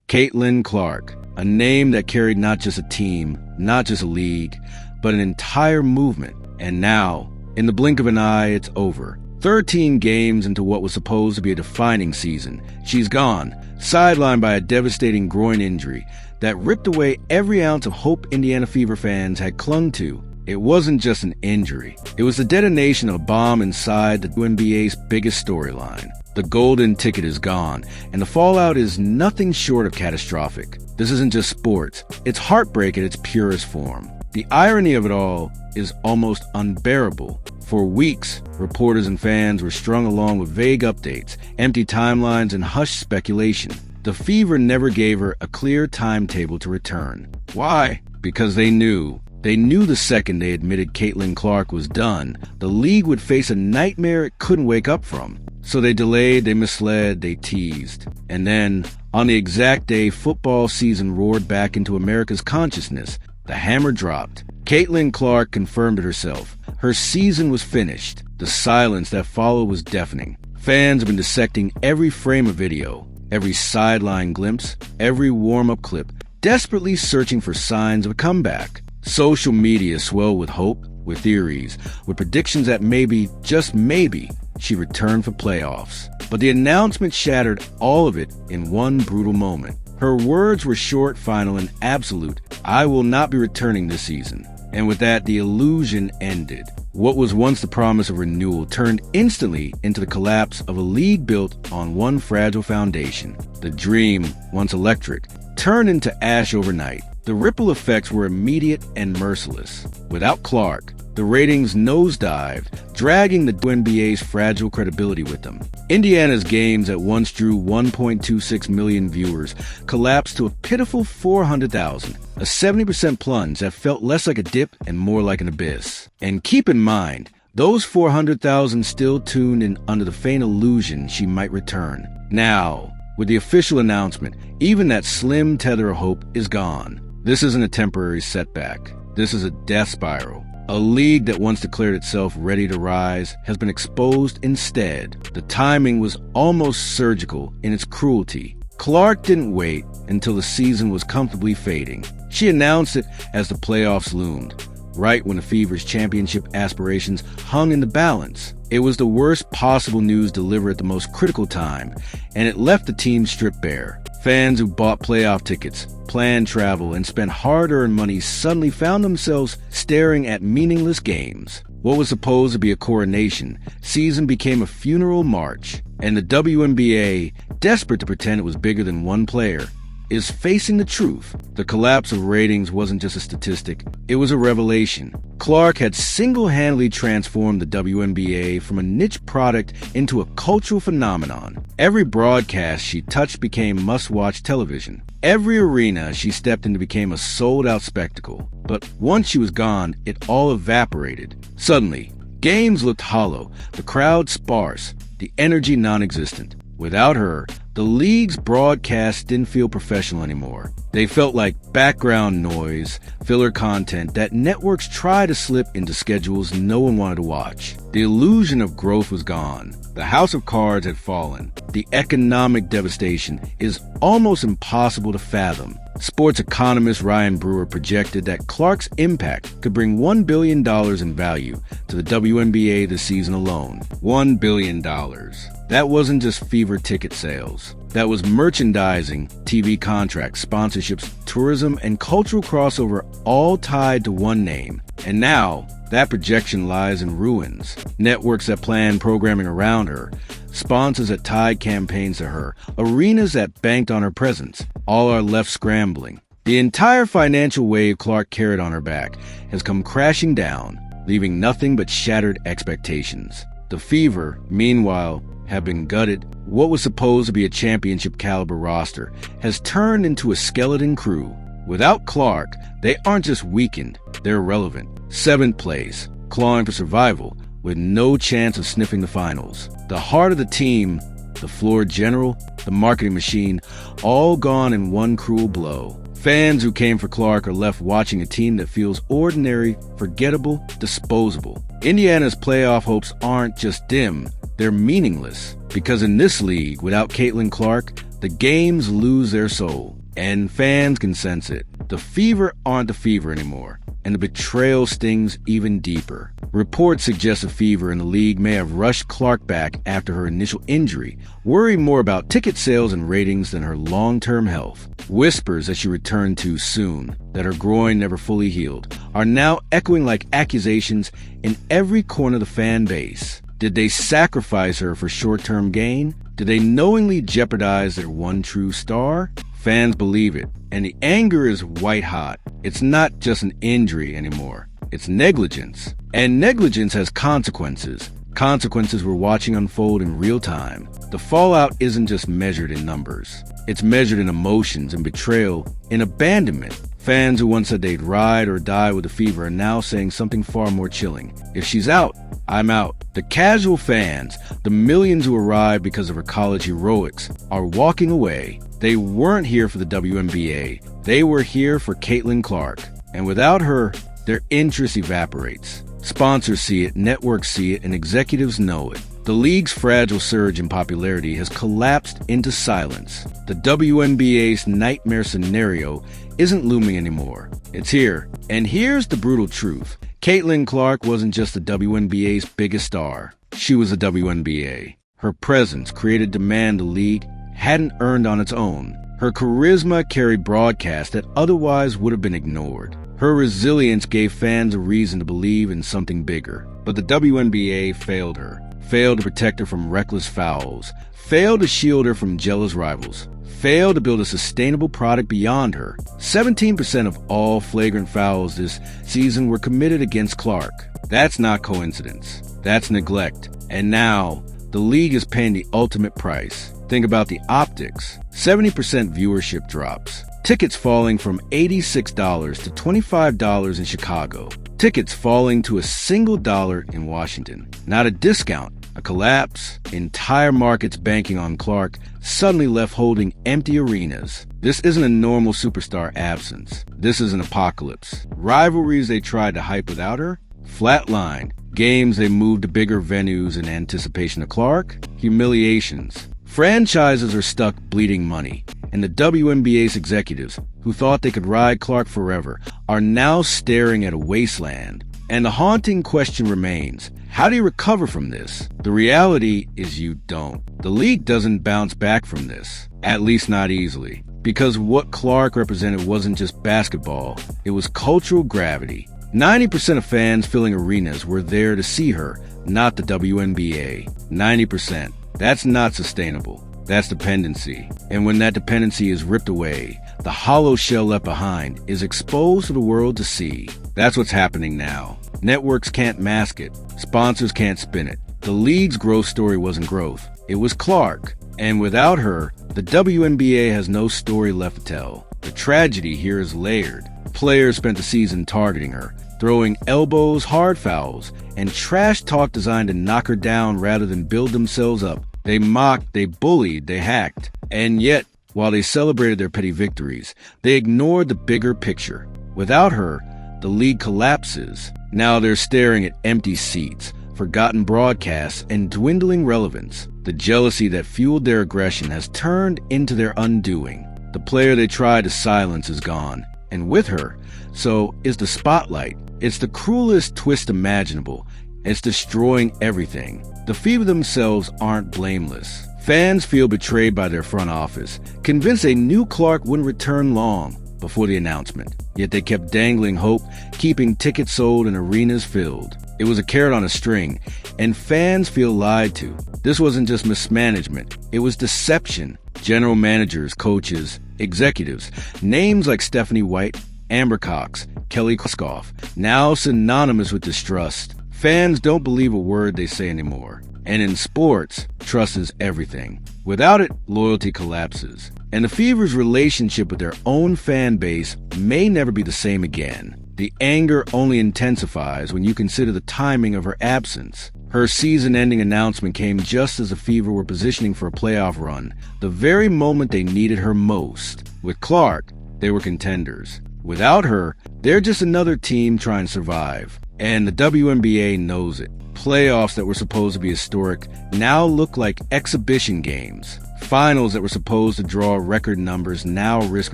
Caitlyn Clark, a name that carried not just a team, not just a league, but an entire movement. And now, in the blink of an eye, it's over. 13 games into what was supposed to be a defining season, she's gone, sidelined by a devastating groin injury that ripped away every ounce of hope Indiana Fever fans had clung to. It wasn't just an injury. It was the detonation of a bomb inside the WNBA's biggest storyline. The golden ticket is gone, and the fallout is nothing short of catastrophic. This isn't just sports. It's heartbreak at its purest form. The irony of it all is almost unbearable. For weeks, reporters and fans were strung along with vague updates, empty timelines, and hushed speculation. The Fever never gave her a clear timetable to return. Why? Because they knew. They knew the second they admitted Caitlyn Clark was done, the league would face a nightmare it couldn't wake up from. So they delayed, they misled, they teased. And then, on the exact day football season roared back into America's consciousness, the hammer dropped. Caitlyn Clark confirmed it herself. Her season was finished. The silence that followed was deafening. Fans have been dissecting every frame of video, every sideline glimpse, every warm-up clip, desperately searching for signs of a comeback. Social media swelled with hope, with theories, with predictions that maybe, just maybe, she returned for playoffs. But the announcement shattered all of it in one brutal moment. Her words were short, final, and absolute. I will not be returning this season. And with that, the illusion ended. What was once the promise of renewal turned instantly into the collapse of a league built on one fragile foundation. The dream, once electric, turned into ash overnight. The ripple effects were immediate and merciless. Without Clark, the ratings nosedived, dragging the WNBA's fragile credibility with them. Indiana's games that once drew 1.26 million viewers collapsed to a pitiful 400,000, a 70% plunge that felt less like a dip and more like an abyss. And keep in mind, those 400,000 still tuned in under the faint illusion she might return. Now, with the official announcement, even that slim tether of hope is gone. This isn't a temporary setback. This is a death spiral. A league that once declared itself ready to rise has been exposed instead. The timing was almost surgical in its cruelty. Clark didn't wait until the season was comfortably fading. She announced it as the playoffs loomed, right when the Fever's championship aspirations hung in the balance. It was the worst possible news delivered at the most critical time, and it left the team stripped bare. Fans who bought playoff tickets, planned travel, and spent hard-earned money suddenly found themselves staring at meaningless games. What was supposed to be a coronation season became a funeral march, and the WNBA, desperate to pretend it was bigger than one player, is facing the truth. The collapse of ratings wasn't just a statistic, it was a revelation. Clark had single-handedly transformed the WNBA from a niche product into a cultural phenomenon. Every broadcast she touched became must-watch television. Every arena she stepped into became a sold-out spectacle. But once she was gone, it all evaporated. Suddenly, games looked hollow, the crowd sparse, the energy non-existent. Without her, the league's broadcasts didn't feel professional anymore. They felt like background noise, filler content that networks try to slip into schedules no one wanted to watch. The illusion of growth was gone. The house of cards had fallen. The economic devastation is almost impossible to fathom. Sports economist Ryan Brewer projected that Clark's impact could bring $1 billion in value to the WNBA this season alone. $1 billion. That wasn't just Fever ticket sales. That was merchandising, TV contracts, sponsorships, tourism, and cultural crossover all tied to one name. And now, that projection lies in ruins. Networks that planned programming around her, sponsors that tied campaigns to her, arenas that banked on her presence, all are left scrambling. The entire financial wave Clark carried on her back has come crashing down, leaving nothing but shattered expectations. The Fever, meanwhile, have been gutted. What was supposed to be a championship-caliber roster has turned into a skeleton crew. Without Clark, they aren't just weakened, they're irrelevant. 7th place, clawing for survival, with no chance of sniffing the finals. The heart of the team, the floor general, the marketing machine, all gone in one cruel blow. Fans who came for Clark are left watching a team that feels ordinary, forgettable, disposable. Indiana's playoff hopes aren't just dim, they're meaningless. Because in this league, without Caitlyn Clark, The games lose their soul, and fans can sense it. The Fever aren't the Fever anymore, and the betrayal stings even deeper. Reports suggest the Fever and the league may have rushed Clark back after her initial injury, worrying more about ticket sales and ratings than her long-term health. Whispers that she returned too soon, that her groin never fully healed, are now echoing like accusations in every corner of the fan base. Did they sacrifice her for short-term gain? Did they knowingly jeopardize their one true star? Fans believe it, and the anger is white hot. It's not just an injury anymore. It's negligence. And negligence has consequences. Consequences we're watching unfold in real time. The fallout isn't just measured in numbers. It's measured in emotions, in betrayal, in abandonment. Fans who once said they'd ride or die with the Fever are now saying something far more chilling. If she's out, I'm out. The casual fans, the millions who arrived because of her college heroics, are walking away. They weren't here for the WNBA. They were here for Caitlyn Clark. And without her, their interest evaporates. Sponsors see it, networks see it, and executives know it. The league's fragile surge in popularity has collapsed into silence. The WNBA's nightmare scenario isn't looming anymore. It's here. And here's the brutal truth. Caitlyn Clark wasn't just the WNBA's biggest star. She was the WNBA. Her presence created demand the league hadn't earned on its own. Her charisma carried broadcasts that otherwise would have been ignored. Her resilience gave fans a reason to believe in something bigger. But the WNBA failed her. Failed to protect her from reckless fouls. Failed to shield her from jealous rivals. Failed to build a sustainable product beyond her. 17% of all flagrant fouls this season were committed against Clark. That's not coincidence. That's neglect. And now, the league is paying the ultimate price. Think about the optics. 70% viewership drops. Tickets falling from $86 to $25 in Chicago. Tickets falling to a single dollar in Washington. Not a discount, a collapse. Entire markets banking on Clark suddenly left holding empty arenas. This isn't a normal superstar absence. This is an apocalypse. Rivalries they tried to hype without her, flatline. Games they moved to bigger venues in anticipation of Clark, humiliations. Franchises are stuck bleeding money, and the WNBA's executives, who thought they could ride Clark forever, are now staring at a wasteland. And the haunting question remains, how do you recover from this? The reality is you don't. The league doesn't bounce back from this, at least not easily, because what Clark represented wasn't just basketball, it was cultural gravity. 90% of fans filling arenas were there to see her, not the WNBA. 90%. That's not sustainable. That's dependency. And when that dependency is ripped away, the hollow shell left behind is exposed to the world to see. That's what's happening now. Networks can't mask it. Sponsors can't spin it. The league's growth story wasn't growth. It was Clark. And without her, the WNBA has no story left to tell. The tragedy here is layered. Players spent the season targeting her, throwing elbows, hard fouls, and trash talk designed to knock her down rather than build themselves up. They mocked, they bullied, they hacked. And yet, while they celebrated their petty victories, they ignored the bigger picture. Without her, the league collapses. Now they're staring at empty seats, forgotten broadcasts, and dwindling relevance. The jealousy that fueled their aggression has turned into their undoing. The player they tried to silence is gone. And with her, so is the spotlight. It's the cruelest twist imaginable. It's destroying everything. The Fever themselves aren't blameless. Fans feel betrayed by their front office, convinced they knew Clark wouldn't return long before the announcement. Yet they kept dangling hope, keeping tickets sold and arenas filled. It was a carrot on a string, and fans feel lied to. This wasn't just mismanagement. It was deception. General managers, coaches, executives, names like Stephanie White, Amber Cox, Kelly Kuskoff, now synonymous with distrust. Fans don't believe a word they say anymore. And in sports, trust is everything. Without it, loyalty collapses. And the Fever's relationship with their own fan base may never be the same again. The anger only intensifies when you consider the timing of her absence. Her season-ending announcement came just as the Fever were positioning for a playoff run, the very moment they needed her most. With Clark, they were contenders. Without her, they're just another team trying to survive. And the WNBA knows it. Playoffs that were supposed to be historic now look like exhibition games. Finals that were supposed to draw record numbers now risk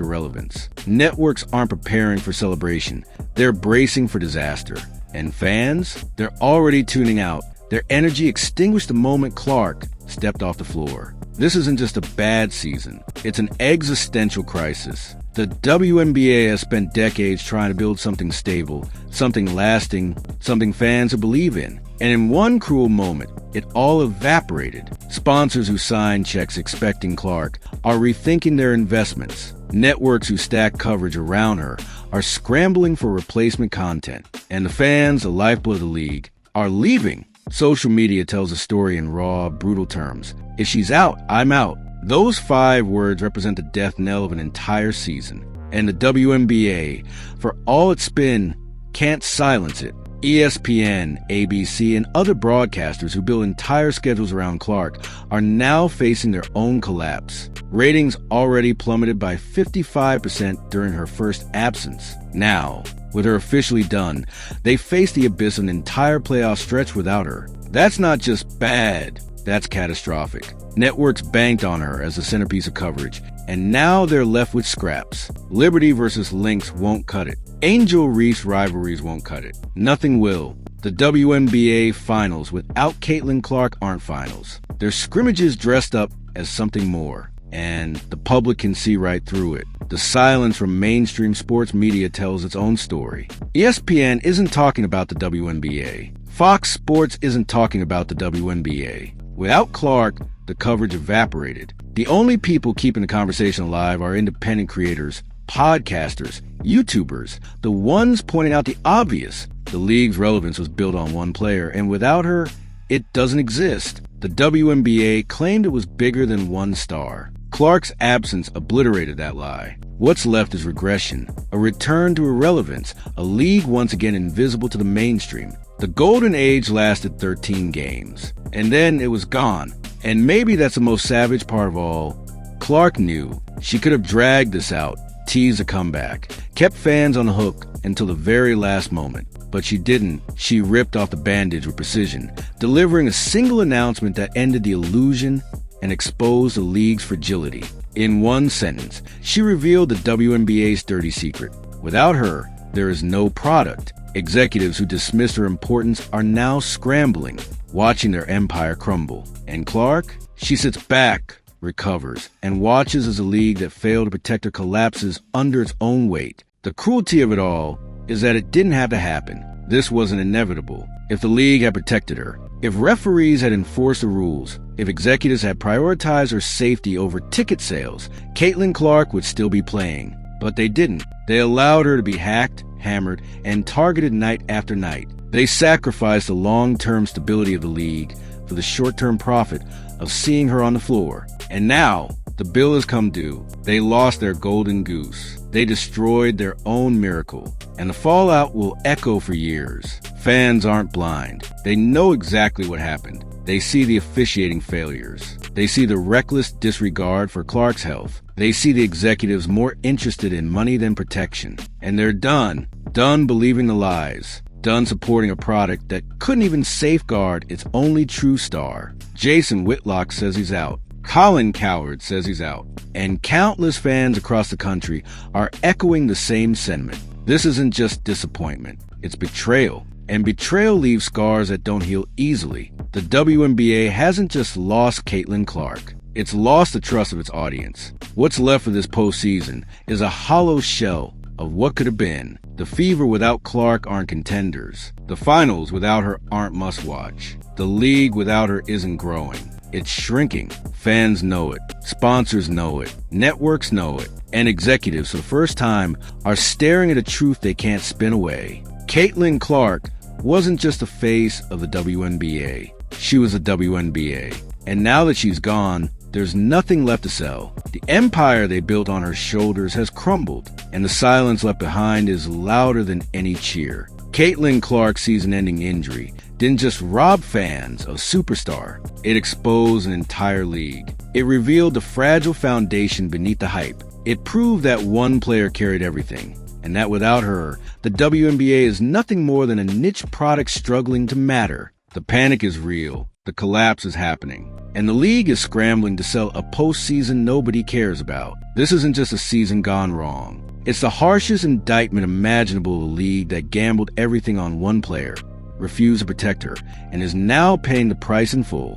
irrelevance. Networks aren't preparing for celebration. They're bracing for disaster. And fans? They're already tuning out. Their energy extinguished the moment Clark stepped off the floor. This isn't just a bad season. It's an existential crisis. The WNBA has spent decades trying to build something stable, something lasting, something fans will believe in. And in one cruel moment, it all evaporated. Sponsors who signed checks expecting Clark are rethinking their investments. Networks who stack coverage around her are scrambling for replacement content. And the fans, the lifeblood of the league, are leaving. Social media tells a story in raw, brutal terms. If she's out, I'm out. Those 5 words represent the death knell of an entire season. And the WNBA, for all its spin, can't silence it. ESPN, ABC, and other broadcasters who build entire schedules around Clark are now facing their own collapse. Ratings already plummeted by 55% during her first absence. Now, with her officially done, they face the abyss of an entire playoff stretch without her. That's not just bad, that's catastrophic. Networks banked on her as the centerpiece of coverage, and now they're left with scraps. Liberty versus Lynx won't cut it. Angel Reese rivalries won't cut it. Nothing will. The WNBA finals without Caitlyn Clark aren't finals. They're scrimmages dressed up as something more. And the public can see right through it. The silence from mainstream sports media tells its own story. ESPN isn't talking about the WNBA. Fox Sports isn't talking about the WNBA. Without Clark, the coverage evaporated. The only people keeping the conversation alive are independent creators, podcasters, YouTubers, the ones pointing out the obvious. The league's relevance was built on one player, and without her, it doesn't exist. The WNBA claimed it was bigger than one star. Clark's absence obliterated that lie. What's left is regression, a return to irrelevance, a league once again invisible to the mainstream. The golden age lasted 13 games, and then it was gone. And maybe that's the most savage part of all. Clark knew she could have dragged this out, teased a comeback, kept fans on the hook until the very last moment. But she didn't. She ripped off the bandage with precision, delivering a single announcement that ended the illusion and exposed the league's fragility. In one sentence, she revealed the WNBA's dirty secret. Without her, there is no product. Executives who dismissed her importance are now scrambling, watching their empire crumble. And Clark? She sits back, recovers, and watches as a league that failed to protect her collapses under its own weight. The cruelty of it all is that it didn't have to happen. This wasn't inevitable. If the league had protected her, if referees had enforced the rules, if executives had prioritized her safety over ticket sales, Caitlyn Clark would still be playing. But they didn't. They allowed her to be hacked, hammered, and targeted night after night. They sacrificed the long-term stability of the league for the short-term profit of seeing her on the floor. And now, the bill has come due. They lost their golden goose. They destroyed their own miracle. And the fallout will echo for years. Fans aren't blind. They know exactly what happened. They see the officiating failures. They see the reckless disregard for Clark's health. They see the executives more interested in money than protection. And they're done. Done believing the lies. Done supporting a product that couldn't even safeguard its only true star. Jason Whitlock says he's out. Colin Coward says he's out. And countless fans across the country are echoing the same sentiment. This isn't just disappointment. It's betrayal. And betrayal leaves scars that don't heal easily. The WNBA hasn't just lost Caitlyn Clark. It's lost the trust of its audience. What's left of this postseason is a hollow shell of what could have been. The Fever without Clark aren't contenders. The finals without her aren't must-watch. The league without her isn't growing. It's shrinking. Fans know it. Sponsors know it. Networks know it. And executives, for the first time, are staring at a truth they can't spin away. Caitlyn Clark wasn't just the face of the WNBA. She was the WNBA. And now that she's gone, there's nothing left to sell. The empire they built on her shoulders has crumbled, and the silence left behind is louder than any cheer. Caitlyn Clark's season-ending injury didn't just rob fans of superstar, it exposed an entire league. It revealed the fragile foundation beneath the hype. It proved that one player carried everything, and that without her, the WNBA is nothing more than a niche product struggling to matter. The panic is real. The collapse is happening, and the league is scrambling to sell a postseason nobody cares about. This isn't just a season gone wrong. It's the harshest indictment imaginable of a league that gambled everything on one player, refused to protect her, and is now paying the price in full.